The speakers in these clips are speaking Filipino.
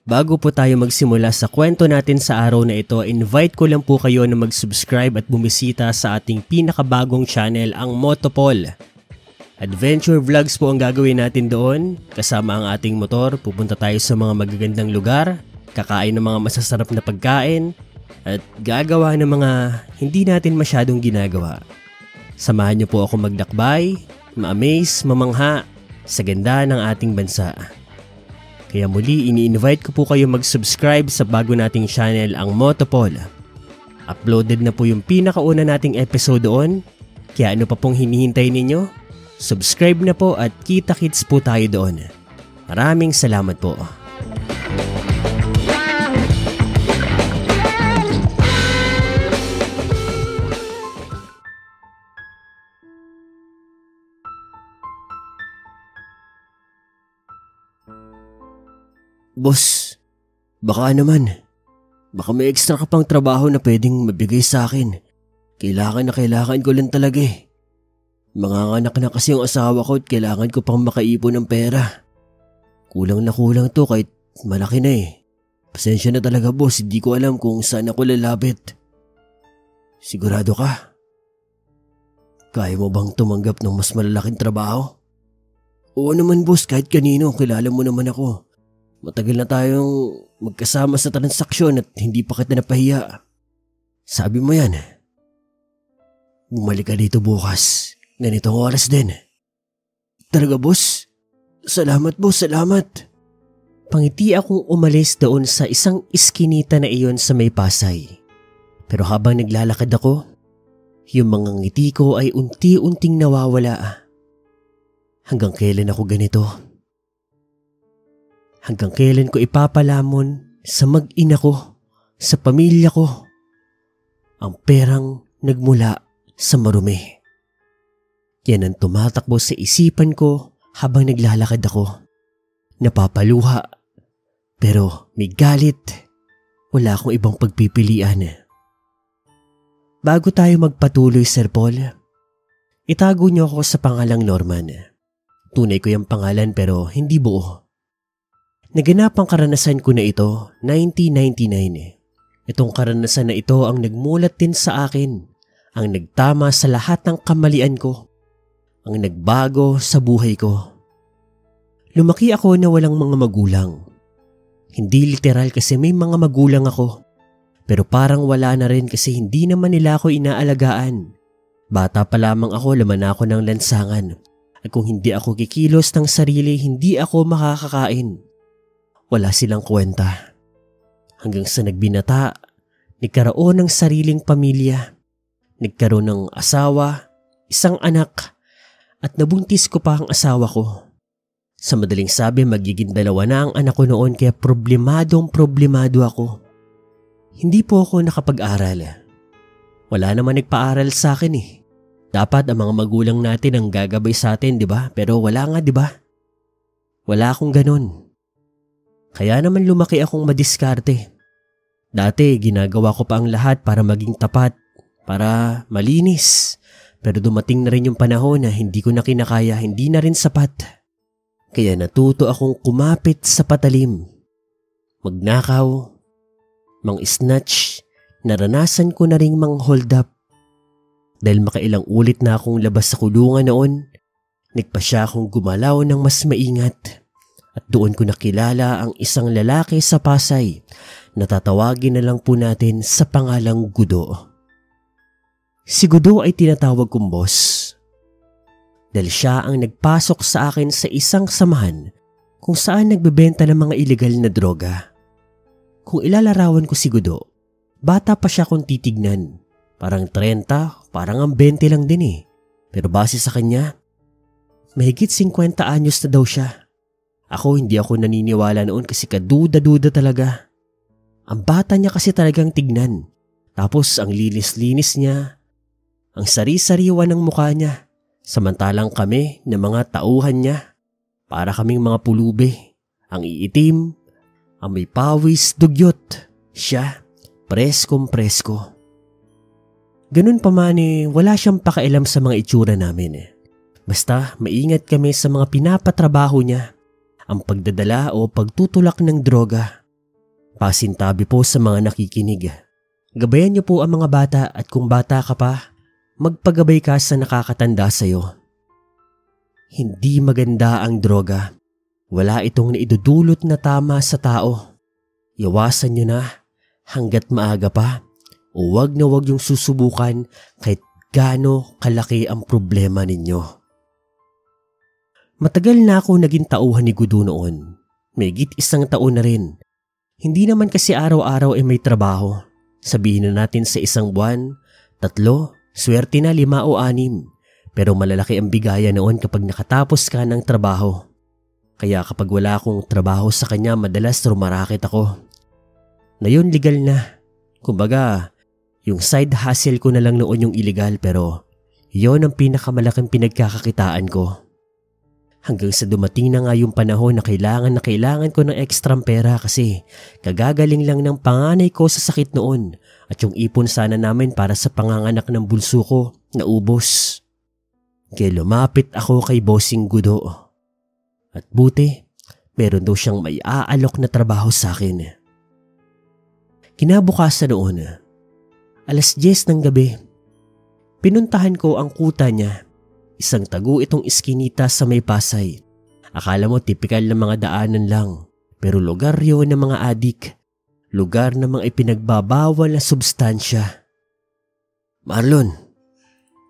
Bago po tayo magsimula sa kwento natin sa araw na ito, invite ko lang po kayo na mag-subscribe at bumisita sa ating pinakabagong channel, ang Motopol. Adventure vlogs po ang gagawin natin doon. Kasama ang ating motor, pupunta tayo sa mga magagandang lugar, kakain ng mga masasarap na pagkain, at gagawa ng mga hindi natin masyadong ginagawa. Samahan niyo po ako magdakbay, ma-amaze, mamangha sa ganda ng ating bansa. Kaya muli, ini-invite ko po kayo mag-subscribe sa bago nating channel, ang Motopol. Uploaded na po yung pinakauna nating episode doon, kaya ano pa pong hinihintay ninyo? Subscribe na po at kita-kits po tayo doon. Maraming salamat po. Boss, baka naman. Baka may extra ka pang trabaho na pwedeng mabigay sa akin. Kailangan ko lang talaga eh. Manganganak na kasi yung asawa ko at kailangan ko pang makaipon ng pera. Kulang na kulang to kahit malaki na eh. Pasensya na talaga boss, hindi ko alam kung saan ako lalapit. Sigurado ka? Kaya mo bang tumanggap ng mas malalaking trabaho? Oo naman boss, kahit kanino, kilala mo naman ako. Matagal na tayong magkasama sa transaksyon at hindi pa kita napahiya. Sabi mo yan. Bumalik ka dito bukas. Ganitong oras din. Talaga boss? Salamat boss, salamat. Pangiti akong umalis doon sa isang iskinita na iyon sa may Pasay. Pero habang naglalakad ako, yung mga ngiti ko ay unti-unting nawawala. Hanggang kailan ako ganito? Hanggang kailan ko ipapalamon sa mag-ina ko, sa pamilya ko, ang perang nagmula sa marumi. Yan ang tumatakbo sa isipan ko habang naglalakad ako. Napapaluha, pero may galit. Wala akong ibang pagpipilian. Bago tayo magpatuloy, Sir Paul, itago niyo ako sa pangalang Norman. Tunay ko yung pangalan pero hindi buo. Naganap ang karanasan ko na ito, 1999. Itong karanasan na ito ang nagmulat din sa akin, ang nagtama sa lahat ng kamalian ko, ang nagbago sa buhay ko. Lumaki ako na walang mga magulang. Hindi literal kasi may mga magulang ako, pero parang wala na rin kasi hindi naman nila ako inaalagaan. Bata pa lamang ako, laman ako ng lansangan, at kung hindi ako kikilos ng sarili, hindi ako makakakain. Wala silang kwenta. Hanggang sa nagbinata, nagkaroon ng sariling pamilya, nagkaroon ng asawa, isang anak, at nabuntis ko pa ang asawa ko. Sa madaling sabi, magiging dalawa na ang anak ko noon kaya problemado ako. Hindi po ako nakapag-aral. Wala naman nagpaaral sa akin eh. Dapat ang mga magulang natin ang gagabay sa atin, di ba? Pero wala nga, di ba? Wala akong ganun. Kaya naman lumaki akong madiskarte. Dati ginagawa ko pa ang lahat para maging tapat, para malinis. Pero dumating na rin yung panahon na hindi ko na kinakaya, hindi na rin sapat. Kaya natuto akong kumapit sa patalim. Magnakaw, mang-snatch, naranasan ko na ring mang-hold up. Dahil makailang ulit na akong labas sa kulungan noon, nagpasya akong gumalaw ng mas maingat. At doon ko nakilala ang isang lalaki sa Pasay na tatawagin na lang po natin sa pangalang Gudo. Si Gudo ay tinatawag kong boss. Dahil siya ang nagpasok sa akin sa isang samahan kung saan nagbebenta ng mga ilegal na droga. Kung ilalarawan ko si Gudo, bata pa siya kung titignan. Parang 30, parang ang 20 lang din eh. Pero base sa kanya, mahigit 50 anyos na daw siya. Hindi ako naniniwala noon kasi kaduda-duda talaga. Ang bata niya kasi talagang tignan. Tapos ang linis-linis niya, ang sari-sariwa ng mukha niya. Samantalang kami na mga tauhan niya, para kaming mga pulube. Ang iitim, ang may pawis, dugyot. Siya, preskong-presko. Ganun pa man wala siyang pakailam sa mga itsura namin. Basta maingat kami sa mga pinapatrabaho niya. Ang pagdadala o pagtutulak ng droga, Pasintabi po sa mga nakikinig. Gabayan niyo po ang mga bata at kung bata ka pa, magpagabay ka sa nakakatanda sa'yo. Hindi maganda ang droga. Wala itong naidudulot na tama sa tao. Iwasan niyo na hanggat maaga pa o wag na wag yung susubukan kahit gaano kalaki ang problema ninyo. Matagal na ako naging tauhan ni Gudo noon. Mahigit 1 taon na rin. Hindi naman kasi araw-araw ay may trabaho. Sabihin na natin sa 1 buwan, 3, swerte na 5 o 6. Pero malalaki ang bigayan noon kapag nakatapos ka ng trabaho. Kaya kapag wala akong trabaho sa kanya, madalas rumarakit ako. Ngayon legal na. Kumbaga, yung side hustle ko na lang noon yung illegal pero yon ang pinakamalaking pinagkakakitaan ko. Hanggang sa dumating na nga yung panahon na kailangan ko ng ekstrang pera kasi kagagaling lang ng panganay ko sa sakit noon at yung ipon sana namin para sa panganganak ng bunso ko naubos. Kaya lumapit ako kay Bossing Gudo. At buti, meron daw siyang may aalok na trabaho sa akin. Kinabukasan noon, 10:00 ng gabi, pinuntahan ko ang kuta niya. Isang tago itong iskinita sa may Pasay. Akala mo tipikal na mga daanan lang. Pero lugar yun ng mga adik. Lugar na mga ipinagbabawal na substansya. Marlon,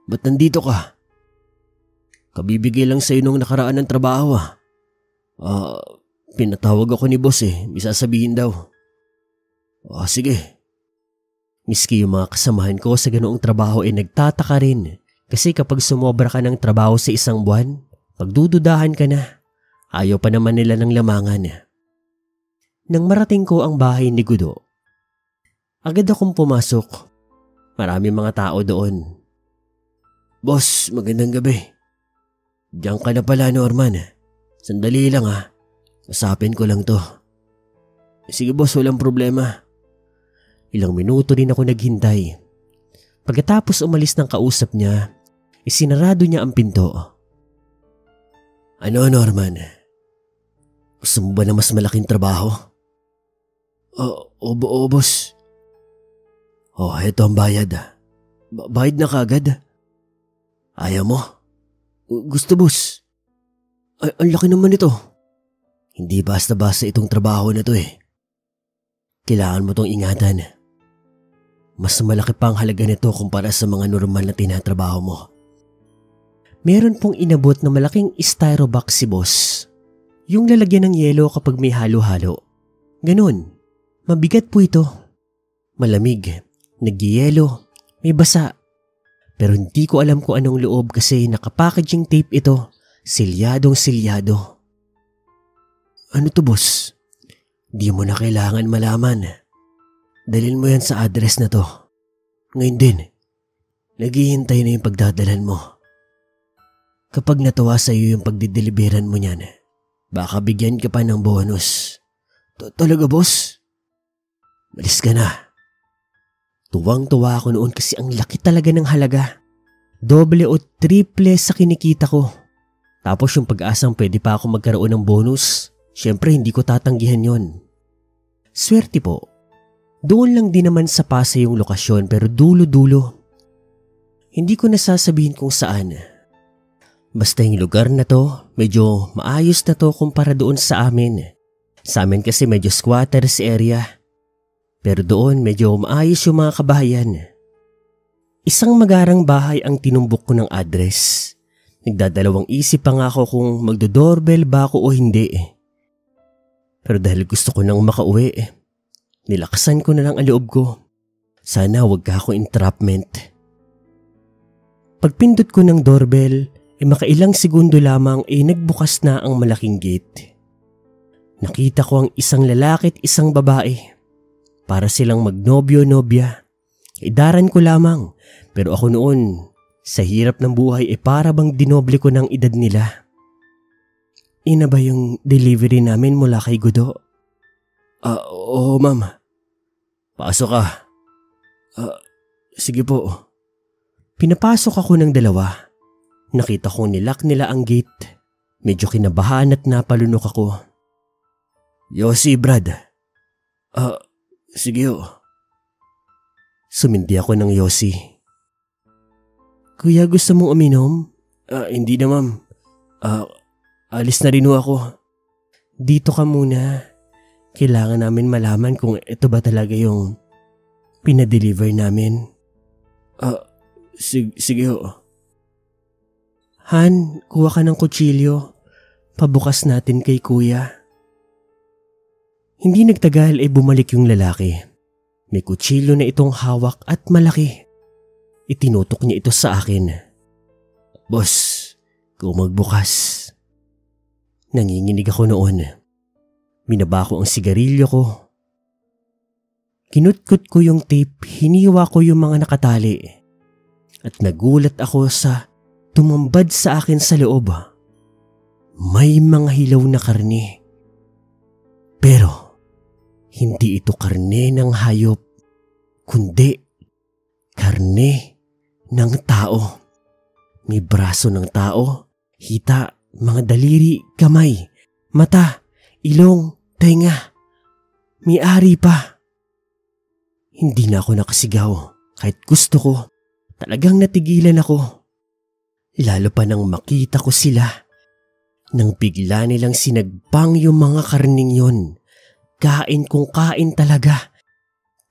ba't nandito ka? Kabibigay lang sa'yo nung nakaraan ng trabaho pinatawag ako ni boss may sasabihin daw. Sige. Miski yung mga kasamahan ko sa ganoong trabaho ay nagtataka rin. Kasi kapag sumobra ka ng trabaho sa 1 buwan, pagdududahan ka na. Ayaw pa naman nila ng lamangan. Nang marating ko ang bahay ni Gudo, agad akong pumasok. Maraming mga tao doon. Boss, magandang gabi. Diyan ka na pala, Norman. Sandali lang Usapin ko lang to. Sige boss, walang problema. Ilang minuto din ako naghintay. Pagkatapos umalis ng kausap niya, isinarado niya ang pinto. Ano, Norman? Gusto mo ba na mas malaking trabaho? Oo, boss. Eto ang bayad. Bayad na kagad. Ayaw mo? Gusto, boss. Ang laki naman ito. Hindi basta-basta itong trabaho na to Kailangan mo tong ingatan. Mas malaki pa ang halaga nito kumpara sa mga normal na tinatrabaho mo. Meron pong inabot na malaking styrobox si boss. Yung lalagyan ng yelo kapag may halo-halo. Ganun. Mabigat po ito. Malamig. Nagyelo. May basa. Pero hindi ko alam kung anong loob kasi nakapackaging tape ito. Silyadong-silyado. Ano to, boss? Di mo na kailangan malaman. Dalhin mo yan sa address na to. Ngayon din, naghihintay na yung pagdadalan mo. Kapag natuwa sa iyo yung pagdideliveran mo niyan, baka bigyan ka pa ng bonus. Talaga, boss? Malis ka na. Tuwang-tuwa ako noon kasi ang laki talaga ng halaga. Doble o triple sa kinikita ko. Tapos yung pag-asang pwede pa ako magkaroon ng bonus, syempre hindi ko tatanggihan yon. Swerte po. Doon lang din naman sa Pasay yung lokasyon pero dulo-dulo. Hindi ko nasasabihin kung saan. Basta yung lugar na to, medyo maayos na to kumpara doon sa amin. Sa amin kasi medyo squatters area. Pero doon medyo maayos yung mga kabahayan. Isang magarang bahay ang tinumbok ko ng address. Nagdadalawang isip pa nga ako kung magdo-doorbell ba ako o hindi. Pero dahil gusto ko nang makauwi, nilakasan ko na lang ang loob ko. Sana wag ka ako entrapment. Pagpindot ko ng doorbell, makailang segundo lamang nagbukas na ang malaking gate. Nakita ko ang isang lalaki at isang babae. Para silang magnobyo-nobya. Daran ko lamang, pero ako noon, sa hirap ng buhay para bang dinoble ko ng edad nila. Ina ba yung delivery namin mula kay Gudo? Oo, ma'am. Pasok ka. Sige po. Pinapasok ako ng dalawa. Nakita kong nilock nila ang gate. Medyo kinabahan at napalunok ako. Yossi, Brad. Sige ho. Sumindi ako ng yosi. Kuya, gusto mong uminom? Hindi na ma'am. Alis na rin ho ako. Dito ka muna. Kailangan namin malaman kung ito ba talaga yung pinadeliver namin. Sige ho. Han, kuha ka ng kutsilyo. Pabukas natin kay kuya. Hindi nagtagal ay bumalik yung lalaki. May kutsilyo na itong hawak at malaki. Itinutok niya ito sa akin. Boss, kung magbukas. Nanginginig ako noon. Minaba ko ang sigarilyo ko. Kinutkot ko yung tape, hiniwa ko yung mga nakatali. At nagulat ako sa tumambad sa akin sa loob. May mga hilaw na karne. Pero hindi ito karne ng hayop, kundi karne ng tao. May braso ng tao, hita, mga daliri, kamay, mata, ilong, tenga. May ari pa. Hindi na ako nakasigaw. Kahit gusto ko, talagang natigilan ako. Lalo pa nang makita ko sila. Nang bigla nilang sinagbang yung mga karning yon. Kain kong kain talaga.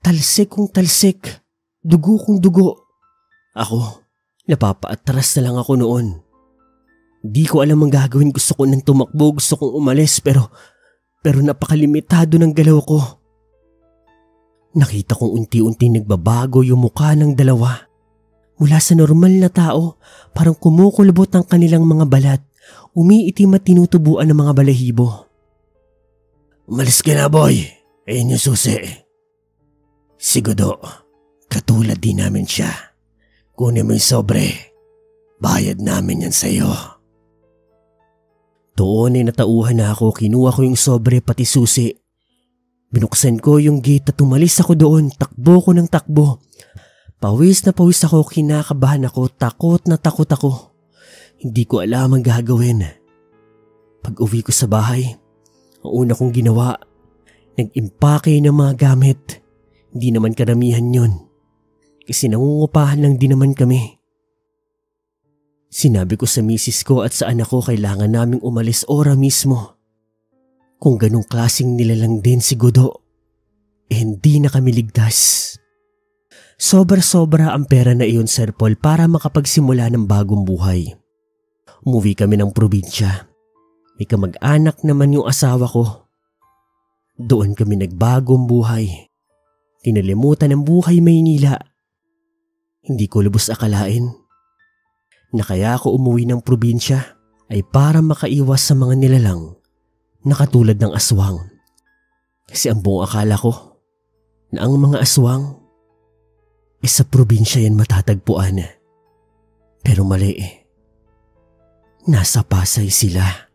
Talsik kong talsik. Dugo kong dugo. Ako, napapaatras na lang ako noon. Di ko alam ang gagawin. Gusto ko nang tumakbo, gusto kong umalis pero napakalimitado ng galaw ko. Nakita kong unti-unti nagbabago yung mukha ng dalawa. Mula sa normal na tao, parang kumukulubot ang kanilang mga balat. Umiitim at tinutubuan ng mga balahibo. Umalis ka na, boy. Ayun yung susi. Si Godo, katulad din namin siya. Kunin mo yung sobre. Bayad namin yan sa'yo. Doon ay natauhan na ako. Kinuha ko yung sobre pati susi. Binuksan ko yung gate at umalis ako doon. Takbo ko ng takbo. Pawis na pawis ako, kinakabahan ako, takot na takot ako. Hindi ko alam ang gagawin. Pag uwi ko sa bahay, ang una kong ginawa, nag-impake ng mga gamit. Hindi naman karamihan yun. Kasi nangungupahan lang din naman kami. Sinabi ko sa misis ko at sa anak ko kailangan naming umalis ora mismo. Kung ganong klaseng nilalang din si Godo, hindi na kami ligtas. Sobra-sobra ang pera na iyon, Sir Paul, para makapagsimula ng bagong buhay. Umuwi kami ng probinsya. May kamag-anak naman yung asawa ko. Doon kami nagbagong buhay. Kinalimutan ang buhay Maynila. Hindi ko lubos akalain na kaya ako umuwi ng probinsya ay para makaiwas sa mga nilalang na katulad ng aswang. Kasi ang buong akala ko na ang mga aswang sa probinsya yan matatagpuan. Pero mali. Nasa Pasay sila.